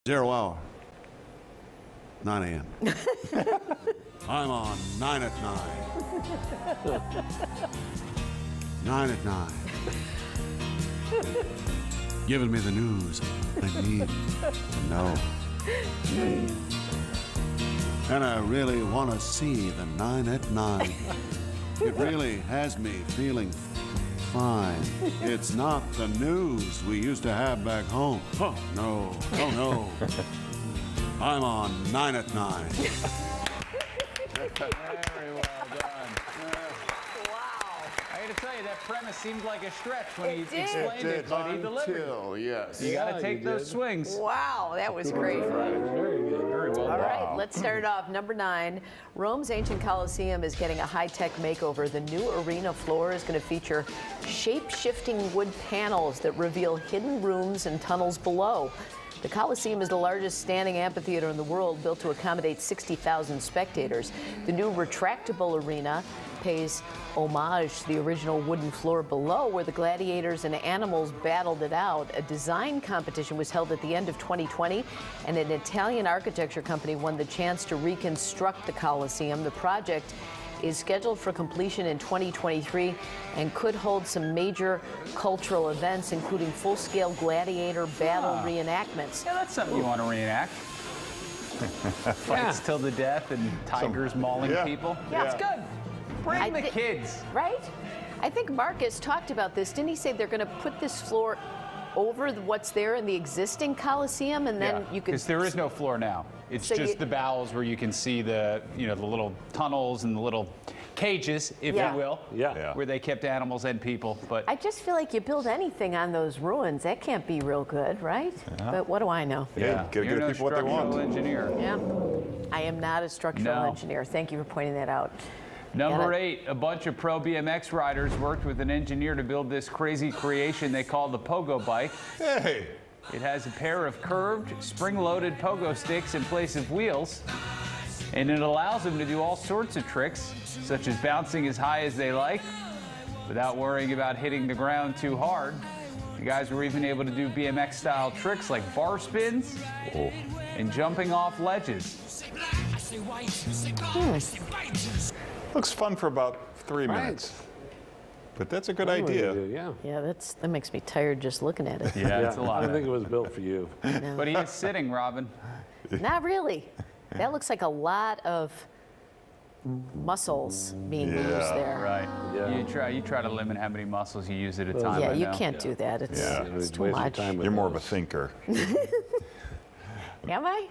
0 hour, 9 a.m. I'm on 9 at 9. 9 at 9. Giving me the news I need to know. And I really want to see the 9 at 9. It really has me feeling fine. It's not the news we used to have back home. Oh, no. Oh, no. I'm on 9 at 9. Very well done. Wow. I had to tell you, that premise seemed like a stretch when he did. explained it, but he delivered. Until, yes. You got to take those swings. Wow, that was great. Very good. Very well All done. right, let's start it off. Number 9, Rome's ancient Colosseum is getting a high-tech makeover. The new arena floor is going to feature shape-shifting wood panels that reveal hidden rooms and tunnels below. The Colosseum is the largest standing amphitheater in the world, built to accommodate 60,000 spectators. The new retractable arena pays homage to the original wooden floor below, where the gladiators and animals battled it out. A design competition was held at the end of 2020, and an Italian architecture company won the chance to reconstruct the Colosseum. The project is scheduled for completion in 2023 and could hold some major cultural events, including full-scale gladiator battle reenactments. Yeah, that's something you want to reenact. Fights till the death and tigers mauling people. Yeah, it's good. Bring the kids. Right? I think Marcus talked about this. Didn't he say they're going to put this floor over what's there in the existing Colosseum, and then you can... Because there is no floor now. It's So just you- the bowels where you can see the, the little tunnels and the little cages, if you will. Yeah. Where they kept animals and people. But I just feel like you build anything on those ruins, that can't be real good, right? But what do I know? Yeah, gotta you're give no people what they want. structural engineer. Yeah. I am not a structural No. engineer. Thank you for pointing that out. Number 8, a bunch of pro BMX riders worked with an engineer to build this crazy creation they call the Pogo Bike. Hey. It has a pair of curved, spring-loaded pogo sticks in place of wheels, and it allows them to do all sorts of tricks, such as bouncing as high as they like, without worrying about hitting the ground too hard. The guys were even able to do BMX-style tricks like bar spins and jumping off ledges. Looks fun for about 3 minutes. But that's a good idea. Yeah. Yeah, that makes me tired just looking at it. Yeah, it's a lot I of think it was built for you. But he is sitting, Robin. Not really. That looks like a lot of muscles being used there. Right. Yeah. You try to limit how many muscles you use at a time. Yeah, I you know. can't do that. It's, Yeah. it's too Waste your much. time with You're more of a those. thinker. Am I?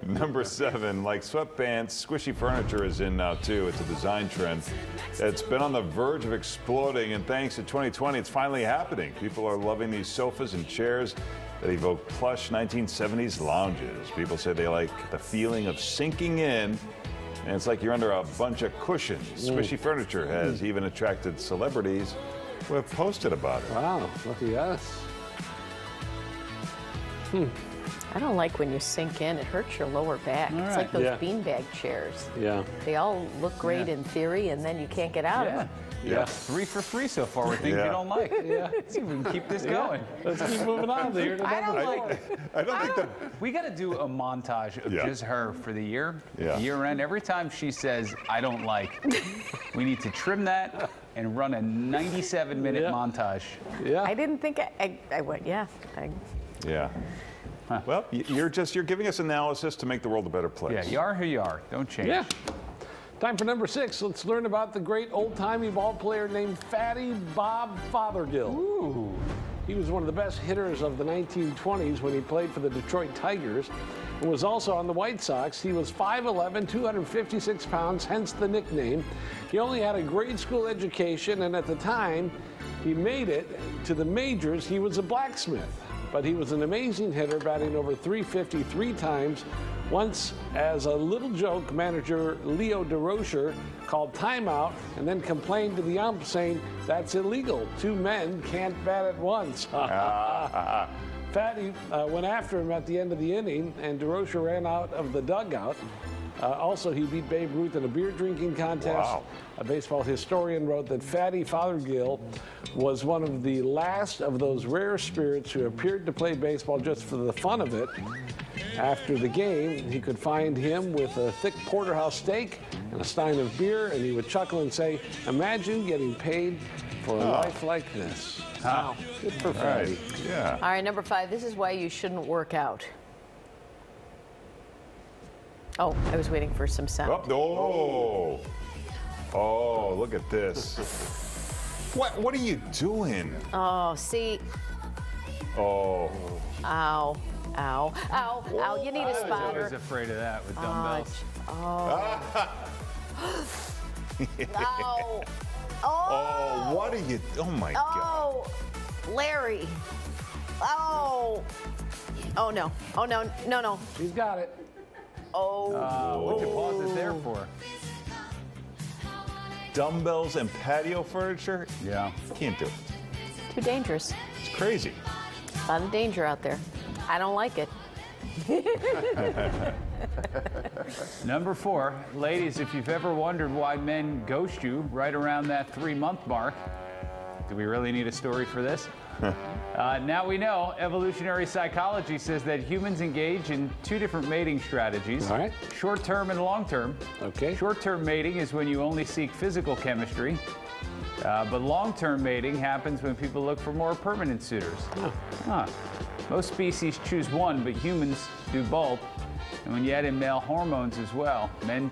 Number 7, like sweatpants, squishy furniture is in now too. It's a design trend. It's been on the verge of exploding, and thanks to 2020, it's finally happening. People are loving these sofas and chairs that evoke plush 1970s lounges. People say they like the feeling of sinking in, and it's like you're under a bunch of cushions. Squishy furniture has even attracted celebrities who have posted about it. Wow, lucky us. I don't like when you sink in. It hurts your lower back. It's like those Yeah. beanbag chairs. Yeah. They all look great in theory, and then you can't get out of Yeah. them. Yeah. 3 for 3 so far with things Yeah. you don't like. Yeah. Let's even keep this going. Let's keep moving on here to I number don't 4. like. I don't think that. We got to do a montage of Yeah. just her for the year. Yeah. Year end. Every time she says, "I don't like," we need to trim that and run a 97-minute Yeah. montage. Yeah. I didn't think I went, yeah. Yeah. Well, you're giving us analysis to make the world a better place. Yeah, you are who you are. Don't change. Yeah. Time for number 6. Let's learn about the great old-timey ball player named Fatty Bob Fothergill. Ooh. He was one of the best hitters of the 1920s when he played for the Detroit Tigers and was also on the White Sox. He was 5'11", 256 pounds, hence the nickname. He only had a grade school education, and at the time he made it to the majors, he was a blacksmith. But he was an amazing hitter, batting over .350 3 times. Once, as a little joke, manager Leo DeRocher called timeout and then complained to the ump, saying, "That's illegal. 2 men can't bat at once." Fatty went after him at the end of the inning, and DeRocher ran out of the dugout. Also, he beat Babe Ruth in a beer drinking contest. Wow. A baseball historian wrote that Fatty Fothergill was one of the last of those rare spirits who appeared to play baseball just for the fun of it. After the game, he could find him with a thick porterhouse steak and a stein of beer, and he would chuckle and say, "Imagine getting paid for a life like this." Wow, good for Freddie. Yeah. All right, number 5. This is why you shouldn't work out. Oh, I was waiting for some sound. Oh, oh, look at this. What are you doing? Oh, see. Oh. Ow. Ow. Ow. Ow. You need a I was spotter. afraid of that with dumbbells. Oh. Ow. Oh, what are you? Oh my God. Oh, Larry. Oh. Oh no. Oh no. No, no. He's got it. Oh. What'd you pause it there for? Dumbbells and patio furniture? Yeah. Can't do it. Too dangerous. It's crazy. A lot of danger out there. I don't like it. Number 4, ladies, if you've ever wondered why men ghost you right around that 3-month mark, do we really need a story for this? Now we know. Evolutionary psychology says that humans engage in 2 different mating strategies. All right. Short-term and long-term. Okay. Short-term mating is when you only seek physical chemistry. But long-term mating happens when people look for more permanent suitors. Huh. Most species choose one, but humans do both. And when you add in male hormones as well, men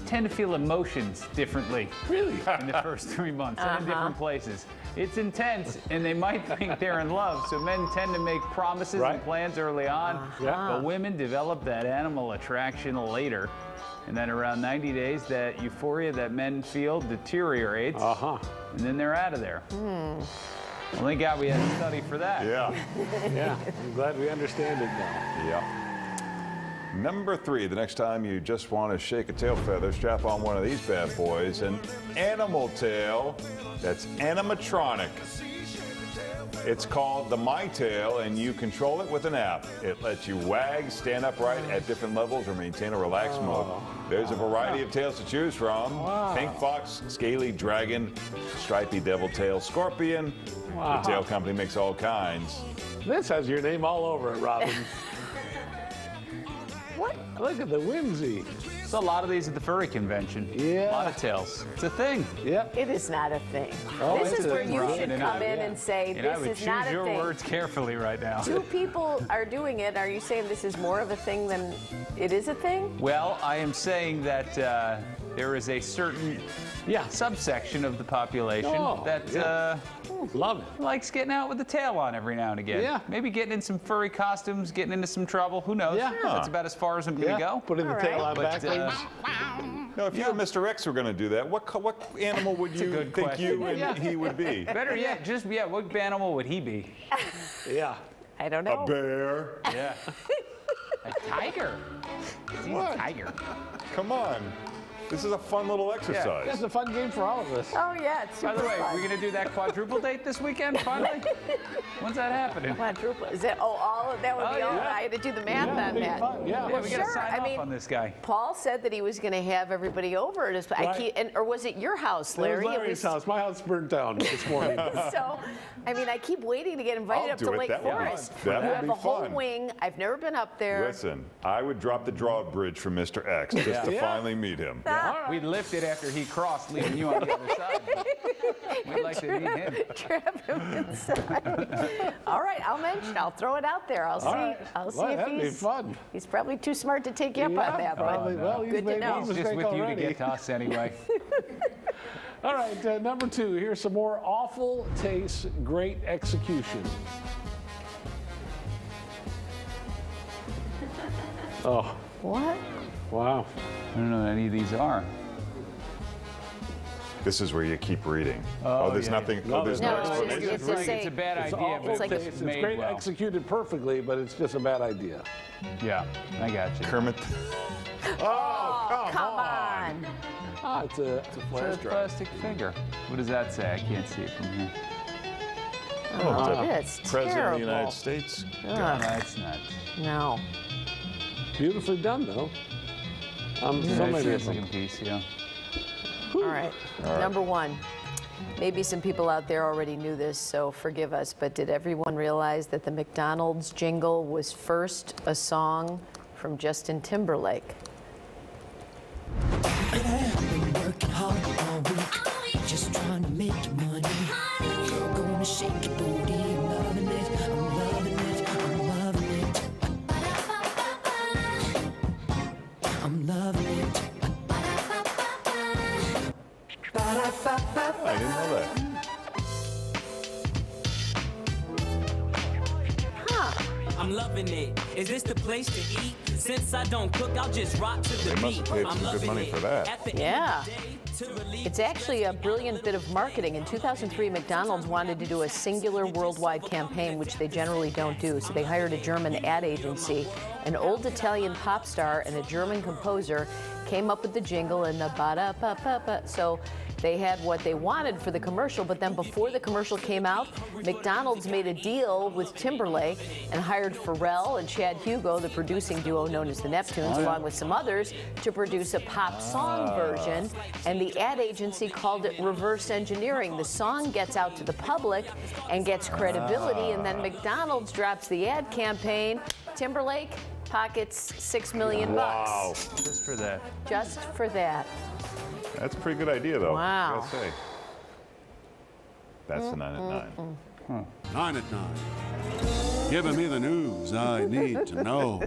tend to feel emotions differently. Really? In the first 3 months and in different places. It's intense, and they might think they're in love, so men tend to make promises and plans early on. But women develop that animal attraction later. And then around 90 days, that euphoria that men feel deteriorates, and then they're out of there. Well, thank God we had a study for that. Yeah. Yeah, I'm glad we understand it now. Yeah. Number 3, the next time you just want to shake a tail feather, strap on one of these bad boys, an animal tail that's animatronic. It's called the MyTail, and you control it with an app. It lets you wag, stand upright at different levels, or maintain a relaxed mode. There's a variety of tails to choose from. Pink fox, scaly dragon, stripy devil tail, scorpion. The tail company makes all kinds. This has your name all over it, Robin. What? Look at the whimsy. So a lot of these at the furry convention. Yeah. A lot of tails. It's a thing. Yep. It is not a thing. Oh, This it's is a where thing, you Robin, should and come I- in and say, And I this would is not choose a your thing. words carefully right now. 2 people are doing it. Are you saying this is more of a thing than it is a thing? Well, I am saying that there is a certain subsection of the population that Love it. likes getting out with the tail on every now and again. Yeah. Maybe getting in some furry costumes, getting into some trouble. Who knows? Yeah. That's about as far as I'm going to go. Putting the All tail right. on But, backwards. Now, if you and Mr. X were going to do that, what animal would you good think question. you and he would be? Better yet, what animal would he be? Yeah. I don't A know. bear? Yeah. A tiger. He's a tiger. Come on. This is a fun little exercise. That's a fun game for all of us. Oh, yeah, it's By super the way, fun. we're going to do that quadruple date this weekend, finally? When's that happening? Quadruple. Is that, all that would be all? yeah. I had to do the math on big that. fun, yeah. Yeah, we got to Sure, sign I off mean- on this guy. Paul said that he was going to have everybody over at his or was it your house, It was Larry? Larry's house. My house burnt down this morning. So, I mean, I keep waiting to get invited I'll up to do it. Lake That would be Forest. fun. That you would have be a whole fun. wing. I've never been up there. Listen, I would drop the drawbridge for Mr. X just to Yeah. finally meet him. We'd lift it after he crossed, leaving you on the other side. We'd like to meet him. Trap him inside. All right, I'll throw it out there. I'll see. right. I'll see Well, if that'd be he's. fun. He's probably too smart to take you up on that, probably. but Well, he's good to made know. one Just mistake with you to already. get to us anyway. All right, number 2. Here's some more awful taste, great execution. Oh, What? wow. I don't know what any of these are. This is where you keep reading. There's yeah. nothing. No, There's No, no it's just- explanation. it's just It's a bad It's idea, awful but like taste. it's It's made great well. executed perfectly, but it's just a bad idea. Yeah, I got you. Kermit. Oh, come on. Ah, it's a It's a plastic figure. What does that say? I can't see it from here. Oh, that's President of terrible. the United States. No, that's not. No. beautifully done, though. So Yeah, many sure, of them. second piece, yeah. All right. Number 1. Maybe some people out there already knew this, so forgive us, but did everyone realize that the McDonald's jingle was first a song from Justin Timberlake? Working hard all week, just trying to make money. Girl, gonna shake your booty, I'm loving it, I'm loving it, I'm loving it. I'm loving it. I didn't know that. I'm loving it. Is this the place to eat? Since I don't cook, I'll just rock to the They must beat. have paid I'm some good loving money it. for that. At the end Yeah. of the day, to relieve It's actually a brilliant bit of marketing. In 2003, McDonald's wanted to do a singular worldwide campaign, which they generally don't do. So they hired a German ad agency. An old Italian pop star and a German composer came up with the jingle and the ba-da-ba-ba-ba. So they had what they wanted for the commercial, but then before the commercial came out, McDonald's made a deal with Timberlake and hired Pharrell and Chad Hugo, the producing duo known as the Neptunes, along with some others, to produce a pop song version. And the ad agency called it reverse engineering. The song gets out to the public and gets credibility, and then McDonald's drops the ad campaign. Timberlake pockets $6 million Wow. Just for that. just for that. That's a pretty good idea, though. Wow. I gotta say. That's the 9 at 9. 9 at 9. Giving me the news I need to know.